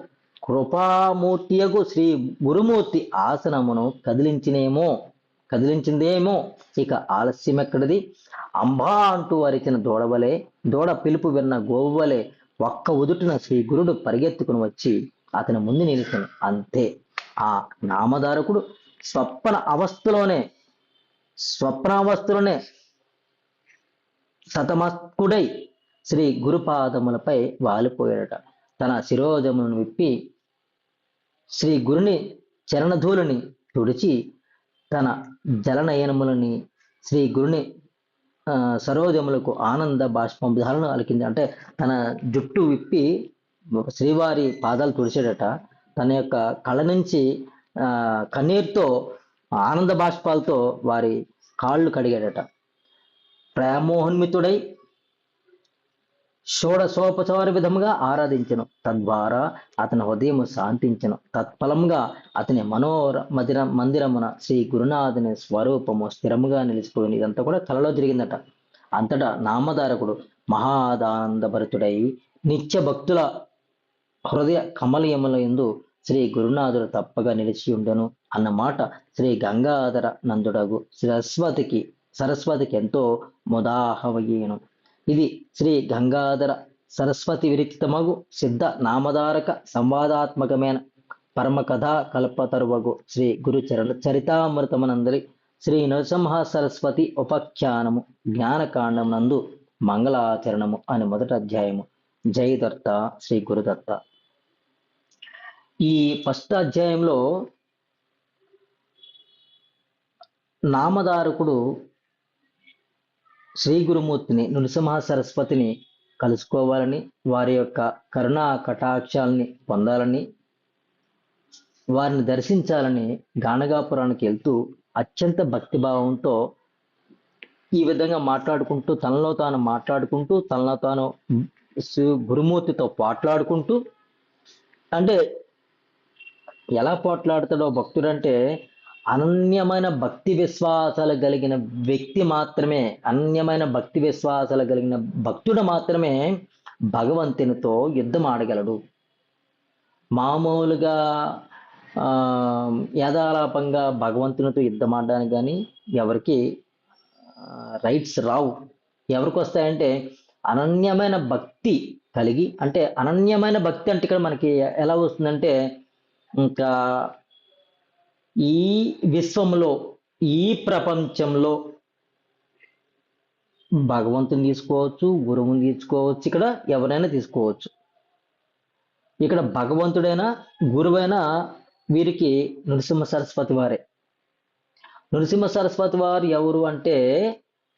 కృపామూర్తియగు శ్రీ గురుమూర్తి ఆసనమును కదిలించిందేమో. ఇక ఆలస్యం ఎక్కడిది? అంబా అంటూ అరిచిన దూడవలే, దూడ పిలుపు విన్న గోవువలే ఒక్క ఉదుటిన శ్రీ గురుడు పరిగెత్తుకుని వచ్చి అతని ముందు నిలిచాను. అంతే, ఆ నామధారకుడు స్వప్నావస్థలోనే సతమస్కుడై శ్రీ గురుపాదములపై వాలిపోయాడట. తన శిరోజములను విప్పి శ్రీ గురుని చరణధూలని తుడిచి తన జలనయనములని శ్రీ గురుని సరోజములకు ఆనంద బాష్పధాలను అలికింది. అంటే తన జుట్టు విప్పి శ్రీవారి పాదాలు తుడిచాడట. తన యొక్క కళ్ళ నుంచి కన్నీరుతో ఆనంద బాష్పాలతో వారి కాళ్ళు కడిగాడట. ప్రేమోహన్మితుడై షోడశోపచార విధముగా ఆరాధించను. తద్వారా అతని హృదయము శాంతించను. తత్ఫలంగా అతని మందిరమున శ్రీ గురునాథుని స్వరూపము స్థిరముగా నిలిచిపోయింది. ఇదంతా కూడా కలలో జరిగిందట. అంతటా నామధారకుడు మహాదానందభరితుడై నిత్య భక్తుల హృదయ కమలయముల యందు శ్రీ గురునాథుడు తప్పగా నిలిచి ఉండను అన్నమాట శ్రీ గంగాధర నందుడగు సరస్వతికి ఎంతో ముదాహవయ్యేను. ఇది శ్రీ గంగాధర సరస్వతి విరచితమగు సిద్ధ నామధారక సంవాదాత్మకమైన పరమ కథా కల్పతరువగు శ్రీ గురు చరితామృతమునందలి శ్రీ నరసింహ సరస్వతి ఉపాఖ్యానము జ్ఞానకాండమునందు మంగళాచరణము అని మొదటి అధ్యాయము. జై దత్త, శ్రీ గురుదత్త. ఈ ఫస్ట్ అధ్యాయంలో నామధారకుడు శ్రీ గురుమూర్తిని, నృసింహ సరస్వతిని కలుసుకోవాలని, వారి యొక్క కరుణా కటాక్షాలని పొందాలని, వారిని దర్శించాలని గానగాపురానికి వెళ్తూ అత్యంత భక్తిభావంతో ఈ విధంగా తనలో తాను గురుమూర్తితో పోట్లాడుకుంటూ, అంటే ఎలా పోట్లాడతాడో భక్తుడంటే అనన్యమైన భక్తి విశ్వాసాలు కలిగిన వ్యక్తి మాత్రమే, భక్తుడు మాత్రమే భగవంతునితో యుద్ధం ఆడగలడు. మామూలుగా యథాలాపంగా భగవంతునితో యుద్ధం ఆడడానికి కానీ ఎవరికి రైట్స్ రావు. ఎవరికి వస్తాయంటే అనన్యమైన భక్తి కలిగి, అంటే అనన్యమైన భక్తి అంటే ఇక్కడ మనకి ఎలా వస్తుందంటే, ఇంకా ఈ విశ్వంలో, ఈ ప్రపంచంలో భగవంతుని తీసుకోవచ్చు, గురువుని తీసుకోవచ్చు, ఇక్కడ ఎవరైనా తీసుకోవచ్చు. ఇక్కడ భగవంతుడైనా గురువైనా వీరికి నృసింహ సరస్వతి వారే. నృసింహ సరస్వతి వారు ఎవరు అంటే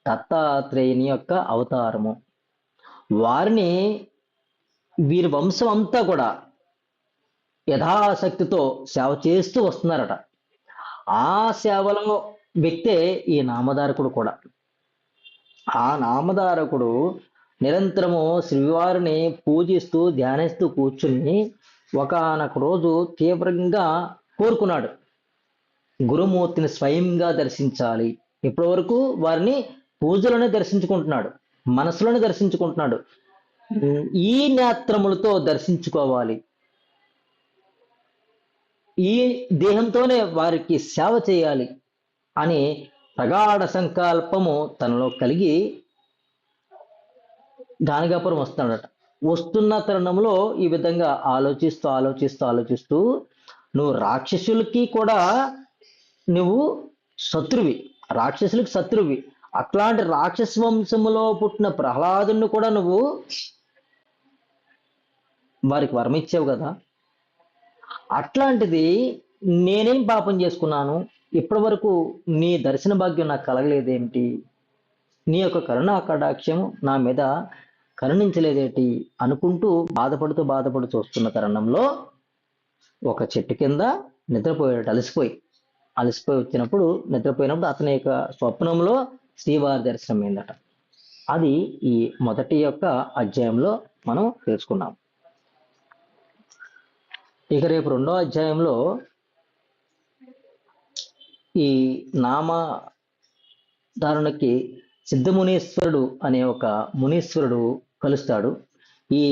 దత్తాత్రేయుని యొక్క అవతారము. వారిని వీరి వంశం అంతా కూడా యథాశక్తితో సేవ చేస్తూ వస్తున్నారట. ఆ సేవలో వ్యక్తే ఈ నామధారకుడు కూడా. ఆ నామధారకుడు నిరంతరము శ్రీవారిని పూజిస్తూ ధ్యానిస్తూ కూర్చుని ఒకానొక రోజు తీవ్రంగా కోరుకున్నాడు, గురుమూర్తిని స్వయంగా దర్శించాలి. ఇప్పటి వరకు వారిని పూజలోనే దర్శించుకుంటున్నాడు, మనసులోనే దర్శించుకుంటున్నాడు. ఈ నేత్రములతో దర్శించుకోవాలి, ఈ దేహంతోనే వారికి సేవ చేయాలి అని ప్రగాఢ సంకల్పము తనలో కలిగి గానగాపురం వస్తున్నాడట. వస్తున్న తరుణంలో ఈ విధంగా ఆలోచిస్తూ నువ్వు రాక్షసులకి కూడా నువ్వు రాక్షసులకి శత్రువి. అట్లాంటి రాక్షస వంశములో పుట్టిన ప్రహ్లాదుని కూడా నువ్వు వారికి వరం ఇచ్చావు కదా, అట్లాంటిది నేనేం పాపం చేసుకున్నాను, ఇప్పటి వరకు నీ దర్శన భాగ్యం నాకు కలగలేదేమిటి నీ యొక్క కరుణా కటాక్షము నా మీద కరుణించలేదేటి అనుకుంటూ బాధపడుతూ బాధపడుతూ వస్తున్న తరుణంలో ఒక చెట్టు కింద నిద్రపోయాడు, అలసిపోయి వచ్చినప్పుడు నిద్రపోయినప్పుడు అతని యొక్క స్వప్నంలో శ్రీవారి దర్శనం అయిందట. అది ఈ మొదటి యొక్క అధ్యాయంలో మనం తెలుసుకున్నాం. ఇక రేపు రెండో అధ్యాయంలో ఈ నామధారణకి సిద్ధమునీశ్వరుడు అనే ఒక మునీశ్వరుడు కలుస్తాడు. ఈ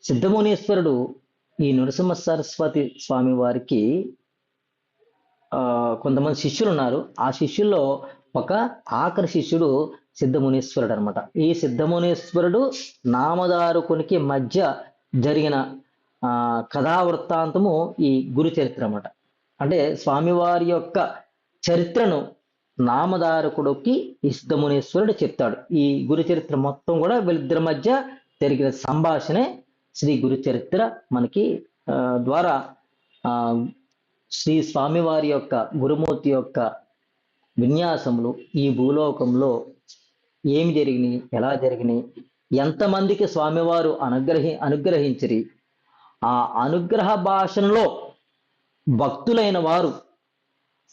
సిద్ధమునీశ్వరుడు ఈ నరసింహ సరస్వతి స్వామి వారికి కొంతమంది శిష్యులు ఉన్నారు. ఆ శిష్యుల్లో ఒక ఆఖరి శిష్యుడు సిద్ధమునీశ్వరుడు అనమాట. ఈ సిద్ధమునీశ్వరుడు నామధారకునికి మధ్య జరిగిన కథావృత్తాంతము ఈ గురు చరిత్ర అన్నమాట. అంటే స్వామివారి యొక్క చరిత్రను నామధారకుడికి ఈ సిద్ధమునీశ్వరుడు చెప్తాడు. ఈ గురు చరిత్ర మొత్తం కూడా వీళ్ళిద్దరి మధ్య జరిగిన సంభాషణే శ్రీ గురు చరిత్ర. మనకి ద్వారా శ్రీ స్వామివారి యొక్క గురుమూర్తి యొక్క విన్యాసములు ఈ భూలోకంలో ఏమి జరిగినాయి, ఎలా జరిగినాయి, ఎంతమందికి స్వామివారు అనుగ్రహించిరి, ఆ అనుగ్రహ భాషలో భక్తులైన వారు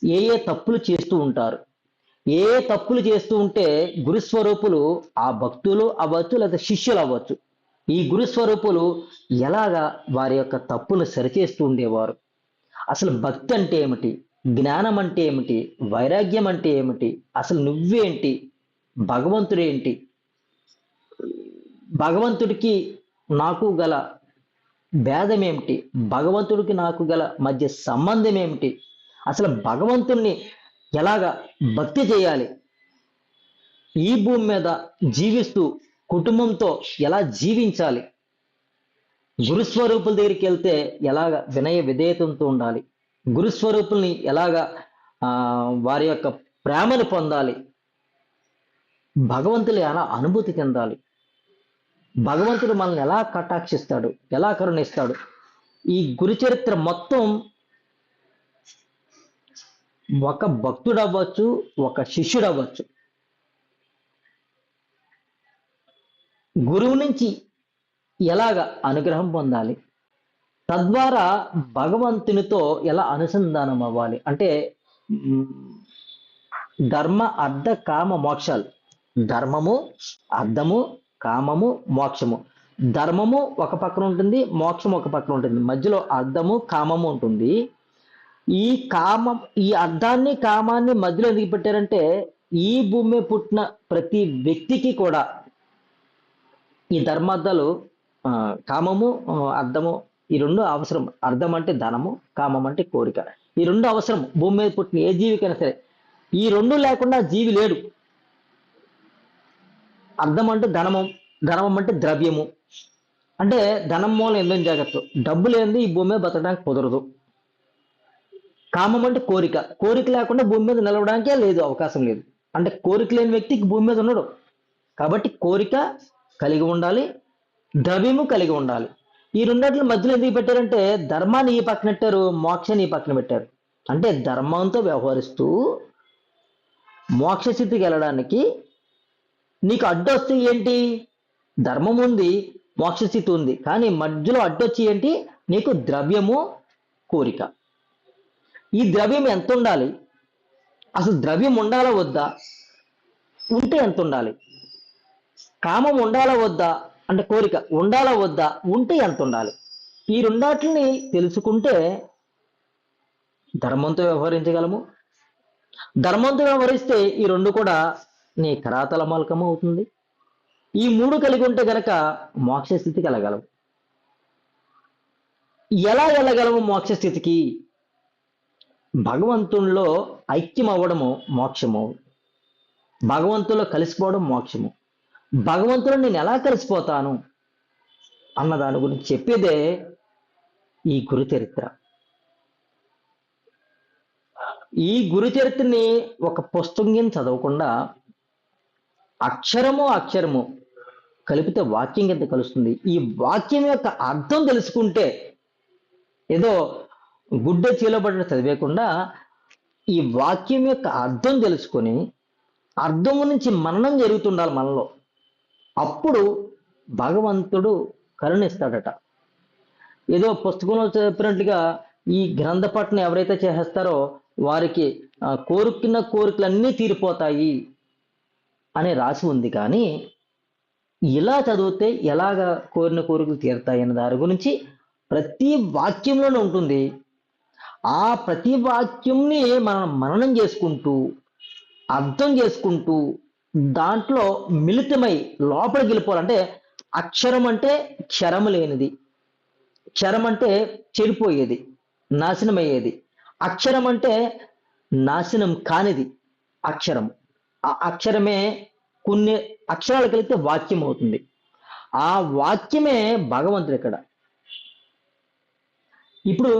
ఏ ఏ తప్పులు చేస్తూ ఉంటారు, ఏ ఏ తప్పులు చేస్తూ ఉంటే గురుస్వరూపులు ఆ భక్తులు అవ్వచ్చు లేదా శిష్యులు అవ్వచ్చు, ఈ గురుస్వరూపులు ఎలాగా వారి యొక్క తప్పులు సరిచేస్తూ ఉండేవారు. అసలు భక్తి అంటే ఏమిటి, జ్ఞానం అంటే ఏమిటి, వైరాగ్యం అంటే ఏమిటి, అసలు నువ్వేంటి, భగవంతుడేంటి, భగవంతుడికి నాకు గల భేదం ఏమిటి, భగవంతుడికి నాకు గల మధ్య సంబంధం ఏమిటి, అసలు భగవంతుణ్ణి ఎలాగా భక్తి చేయాలి, ఈ భూమి మీద జీవిస్తూ కుటుంబంతో ఎలా జీవించాలి, గురుస్వరూపుల దగ్గరికి వెళ్తే ఎలాగ వినయ విధేయతంతో ఉండాలి, గురుస్వరూపుల్ని ఎలాగా వారి యొక్క ప్రేమను పొందాలి, భగవంతులు ఎలా అనుభూతి చెందాలి, భగవంతుడు మనల్ని ఎలా కటాక్షిస్తాడు, ఎలా కరుణిస్తాడు, ఈ గురు చరిత్ర మొత్తం ఒక భక్తుడు అవ్వచ్చు, ఒక శిష్యుడు అవ్వచ్చు, గురువు నుంచి ఎలాగ అనుగ్రహం పొందాలి, తద్వారా భగవంతునితో ఎలా అనుసంధానం అవ్వాలి. అంటే ధర్మ అర్థ కామ మోక్షాలు, ధర్మము, అర్థము, కామము, మోక్షము. ధర్మము ఒక పక్కన ఉంటుంది, మోక్షం ఒక పక్కన ఉంటుంది, మధ్యలో అర్థము కామము ఉంటుంది. ఈ అర్థాన్ని కామాన్ని మధ్యలో ఎందుకు పెట్టారంటే ఈ భూమి పుట్టిన ప్రతి వ్యక్తికి కూడా ఈ ధర్మార్థాలు కామము, అర్థము ఈ రెండు అవసరం. అర్థం అంటే ధనము, కామం అంటే కోరిక, ఈ రెండు అవసరం భూమి మీద పుట్టిన ఏ జీవికైనా సరే. ఈ రెండు లేకుండా జీవి లేడు. అర్థం అంటే ధనము, ధనమం అంటే ద్రవ్యము. అంటే ధనం మూలం ఎంతో జాగ్రత్త, డబ్బు లేనిది ఈ భూమి మీద బతకడానికి కుదరదు. కామం అంటే కోరిక, కోరిక లేకుండా భూమి మీద నిలవడానికే లేదు, అవకాశం లేదు. అంటే కోరిక లేని వ్యక్తికి భూమి మీద ఉండడు. కాబట్టి కోరిక కలిగి ఉండాలి, ద్రవ్యము కలిగి ఉండాలి. ఈ రెండింటి మధ్యలో ఎందుకు పెట్టారంటే ధర్మాన్ని ఈ పక్కన పెట్టారు, మోక్షాన్ని ఈ పక్కన పెట్టారు. అంటే ధర్మంతో వ్యవహరిస్తూ మోక్ష స్థితికి వెళ్ళడానికి నీకు అడ్డొస్తే ఏంటి, ధర్మం ఉంది, మోక్ష స్థితి ఉంది, కానీ మధ్యలో అడ్డొచ్చి ఏంటి, నీకు ద్రవ్యము, కోరిక. ఈ ద్రవ్యం ఎంత ఉండాలి, అసలు ద్రవ్యం ఉండాలా వద్దా, ఉంటే ఎంత ఉండాలి, కామం ఉండాలా వద్దా అంటే కోరిక ఉండాలా వద్దా, ఉంటే ఎంత ఉండాలి. ఈ రెండాటిని తెలుసుకుంటే ధర్మంతో వ్యవహరించగలము. ధర్మంతో వ్యవహరిస్తే ఈ రెండు కూడా నీ కరాతల మలకము అవుతుంది. ఈ మూడు కలిగి ఉంటే గనక మోక్ష స్థితికి వెళ్ళగలవు. ఎలా వెళ్ళగలము మోక్ష స్థితికి? భగవంతునిలో ఐక్యం అవ్వడము మోక్షము, భగవంతులో కలిసిపోవడం మోక్షము. భగవంతుడు నేను ఎలా కలిసిపోతాను అన్న దాని గురించి చెప్పేదే ఈ గురు చరిత్ర. ఈ గురు చరిత్రని ఒక పుస్తకం చదవకుండా అక్షరము కలిపితే వాక్యం కింద కలుస్తుంది. ఈ వాక్యం యొక్క అర్థం తెలుసుకుంటే ఏదో గుడ్డ చీలబడిన చదివేయకుండా ఈ వాక్యం యొక్క అర్థం తెలుసుకొని అర్థం గురించి మననం జరుగుతుండాలి మనలో. అప్పుడు భగవంతుడు కరుణిస్తాడట. ఏదో పుస్తకంలో చెప్పినట్లుగా ఈ గ్రంథ పఠనం ఎవరైతే చేసేస్తారో వారికి కోరుకున్న కోరికలన్నీ తీరిపోతాయి అని రాసి ఉంది. కానీ ఇలా చదివితే ఎలాగ కోరిన కోరికలు తీరుతాయి అన్న దాని గురించి ప్రతి వాక్యంలోనే ఉంటుంది. ఆ ప్రతి వాక్యంని మనం మననం చేసుకుంటూ అర్థం చేసుకుంటూ దాంట్లో మిళితమై లోపలికి వెళ్ళిపోవాలంటే అక్షరం అంటే క్షరము లేనిది, క్షరం అంటే చెడిపోయేది, నాశనమయ్యేది. అక్షరం అంటే నాశనం కానిది అక్షరం. ఆ అక్షరమే కొన్ని అక్షరాలు కలిపితే వాక్యం అవుతుంది. ఆ వాక్యమే భగవంతుడు ఇక్కడ. ఇప్పుడు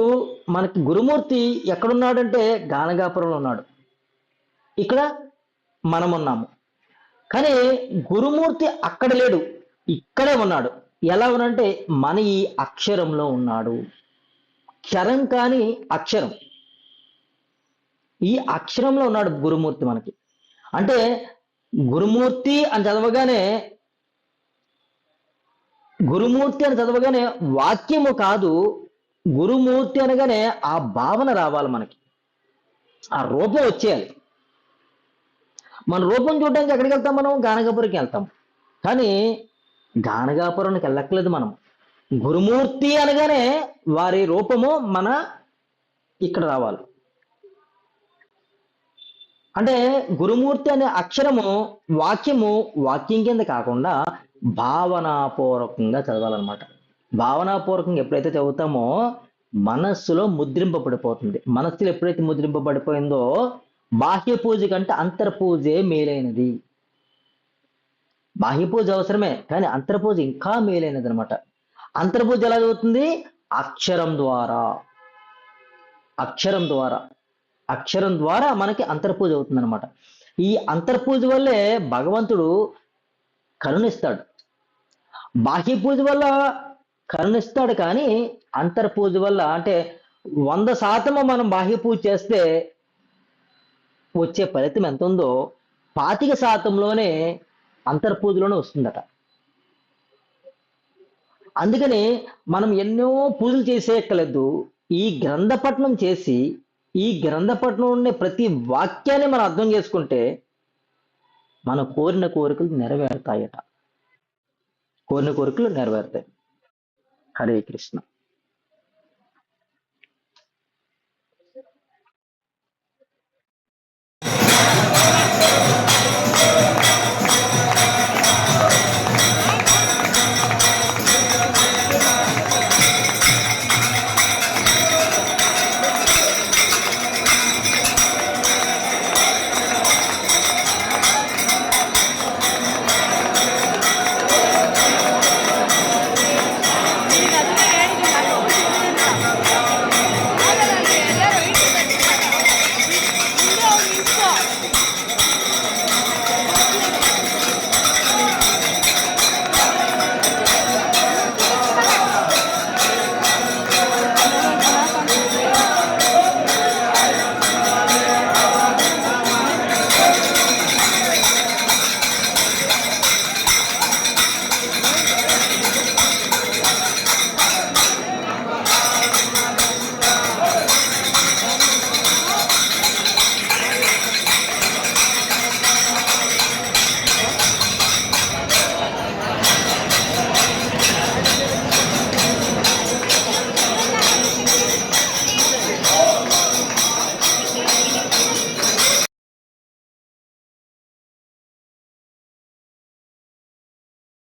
మనకి గురుమూర్తి ఎక్కడున్నాడంటే గానగాపురంలో ఉన్నాడు. ఇక్కడ మనం ఉన్నాము. కానీ గురుమూర్తి అక్కడ లేడు, ఇక్కడే ఉన్నాడు. ఎలా ఉన్నాడంటే మన ఈ అక్షరంలో ఉన్నాడు. క్షరం కాని అక్షరం, ఈ అక్షరంలో ఉన్నాడు గురుమూర్తి మనకి. అంటే గురుమూర్తి అని చదవగానే గురుమూర్తి అని చదవగానే వాక్యము కాదు, గురుమూర్తి అనగానే ఆ భావన రావాలి మనకి, ఆ రూపం వచ్చేయాలి. మన రూపం చూడడానికి ఎక్కడికి వెళ్తాం? మనం గానగాపురికి వెళ్తాం. కానీ గానగాపురానికి వెళ్ళక్కలేదు మనం. గురుమూర్తి అనగానే వారి రూపము మన ఇక్కడ రావాలి. అంటే గురుమూర్తి అనే అక్షరము వాక్యము వాక్యం కింద కాకుండా భావనాపూర్వకంగా చదవాలన్నమాట. భావనాపూర్వకంగా ఎప్పుడైతే చదువుతామో మనస్సులో ముద్రింపబడిపోతుంది. మనస్సులో ఎప్పుడైతే ముద్రింపబడిపోయిందో బాహ్య పూజ కంటే అంతర్పూజే మేలైనది. బాహ్య పూజ అవసరమే, కానీ అంతర్పూజ ఇంకా మేలైనది అనమాట. అంతర్పూజ ఎలా చదువుతుంది? అక్షరం ద్వారా. అక్షరం ద్వారా, అక్షరం ద్వారా మనకి అంతర్పూజ అవుతుంది అనమాట. ఈ అంతర్పూజ వల్లే భగవంతుడు కరుణిస్తాడు. బాహ్య పూజ వల్ల కరుణిస్తాడు, కానీ అంతర్పూజ వల్ల అంటే 100% మనం బాహ్య పూజ చేస్తే వచ్చే ఫలితం ఎంత ఉందో 25%లోనే అంతర్పూజలోనే వస్తుందట. అందుకని మనం ఎన్నో పూజలు చేసేయక్కర్లేదు. ఈ గ్రంథపఠనం చేసి ఈ గ్రంథపఠనం ఉండే ప్రతి వాక్యాన్ని మనం అర్థం చేసుకుంటే మన కోరిన కోరికలు నెరవేరుతాయట. కోరిన కోరికలు నెరవేరుతాయి. హరే కృష్ణ.